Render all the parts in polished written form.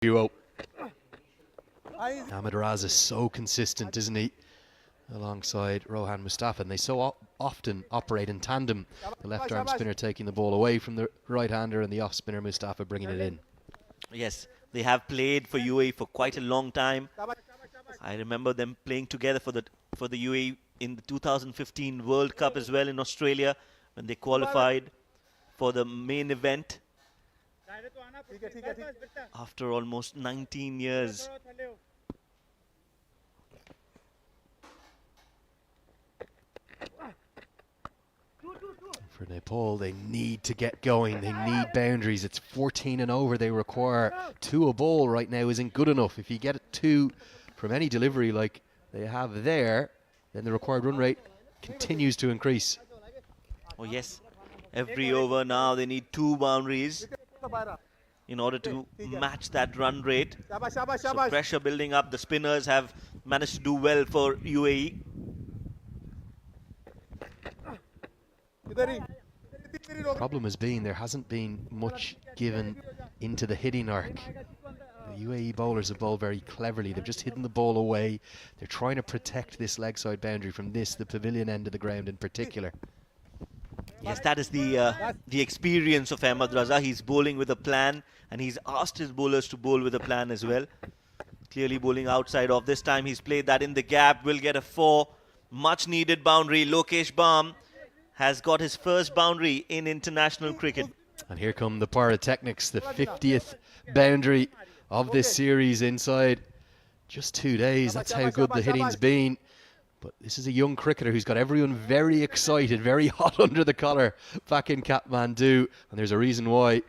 duo. Amerat is so consistent, isn't he? Alongside Rohan Mustafa, and they so often operate in tandem. The left arm spinner taking the ball away from the right hander, and the off spinner Mustafa bringing it in. Yes, they have played for UAE for quite a long time. I remember them playing together for the UAE in the 2015 World Cup as well in Australia when they qualified for the main event after almost 19 years. For Nepal, they need to get going. They need boundaries. It's 14 and over they require. 2 a ball right now isn't good enough. If you get 2 from any delivery like they have there, then the required run rate continues to increase. Oh yes, every over now they need 2 boundaries in order to match that run rate. So pressure building up. The spinners have managed to do well for UAE. Problem has been there hasn't been much given into the hitting arc. The UAE bowlers have bowled very cleverly. They've just hidden the ball away. They're trying to protect this leg side boundary from the pavilion end of the ground in particular. Yes, that is the experience of Ahmed Raza. He's bowling with a plan, and he's asked his bowlers to bowl with a plan as well. Clearly bowling outside off. This time he's played that in the gap. Will get a 4. Much needed boundary. Lokesh Baum has got his first boundary in international cricket. And here come the pyrotechnics, the 50th boundary of this series inside just 2 days. That's how good the hitting's been. But this is a young cricketer who's got everyone very excited, very hot under the collar back in Kathmandu. And there's a reason why.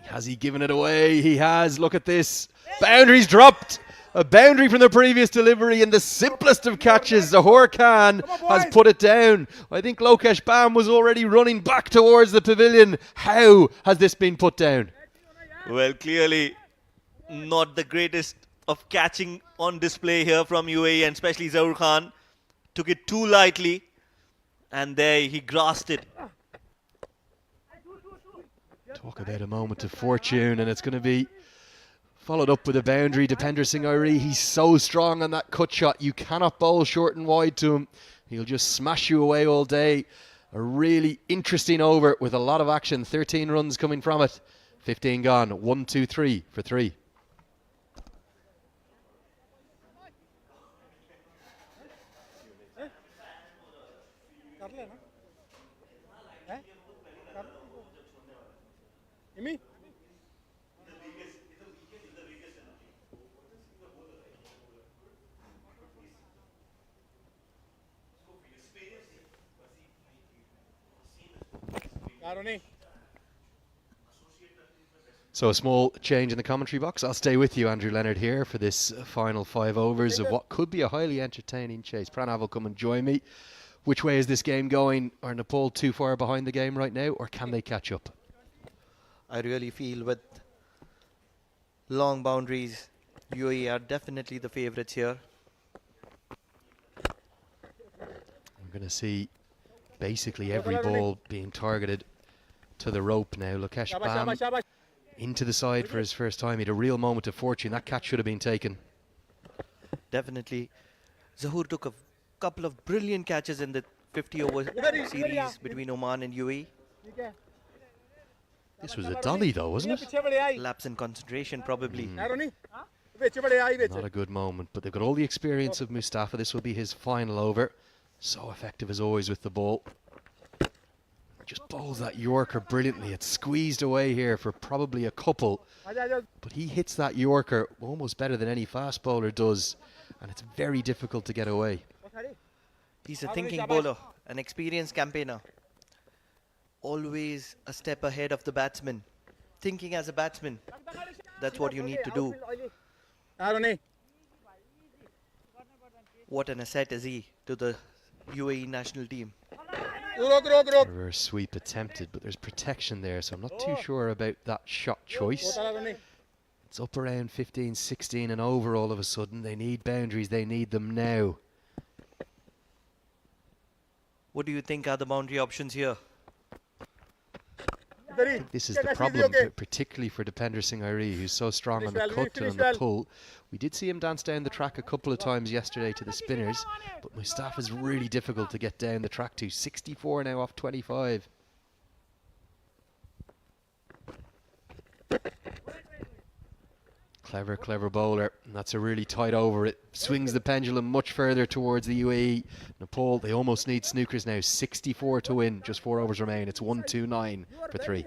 Has he given it away? He has. Look at this. Boundaries dropped. A boundary from the previous delivery in the simplest of catches. Zahoor Khan has put it down. I think Lokesh Baum was already running back towards the pavilion. How has this been put down? Well, clearly not the greatest of catching on display here from UAE, and especially Zahoor Khan. Took it too lightly, and there he grasped it. Talk about a moment of fortune, and it's going to be followed up with a boundary. Dipender Singh Airi, he's so strong on that cut shot. You cannot bowl short and wide to him. He'll just smash you away all day. A really interesting over with a lot of action. 13 runs coming from it. 15 gone. 1, 2, 3 for 3. So a small change in the commentary box. I'll stay with you, Andrew Leonard, here for this final 5 overs of what could be a highly entertaining chase. Pranav will come and join me. Which way is this game going? Are Nepal too far behind the game right now, or can they catch up? I really feel with long boundaries, UAE are definitely the favourites here. I'm going to see basically every ball being targeted to the rope now. Lokesh Baum into the side for his first time. He had a real moment of fortune. That catch should have been taken. Definitely. Zahoor took a couple of brilliant catches in the 50-over series between Oman and UAE. This was a dolly though, wasn't it? Lapse in concentration probably. Not a good moment, but they've got all the experience of Mustafa. This will be his final over. So effective as always with the ball. Just bowls that Yorker brilliantly. It's squeezed away here for probably a couple. But he hits that Yorker almost better than any fast bowler does. And it's very difficult to get away. He's a thinking bowler, an experienced campaigner. Always a step ahead of the batsman. Thinking as a batsman. That's what you need to do. What an asset is he to the UAE national team. Reverse sweep attempted, but there's protection there, so I'm not too sure about that shot choice. It's up around 15, 16 and over all of a sudden. They need boundaries, they need them now. What do you think are the boundary options here? think this is the problem, particularly for Dipender Singh Airi, who's so strong on the cut and on the pull. We did see him dance down the track a couple of times yesterday to the spinners, but Mustafa is really difficult to get down the track to. 64 now off 25. Clever bowler, and that's a really tight over. It swings the pendulum much further towards the UAE. Nepal, they almost need snookers now. 64 to win, just 4 overs remain. It's 1-2-9 for 3.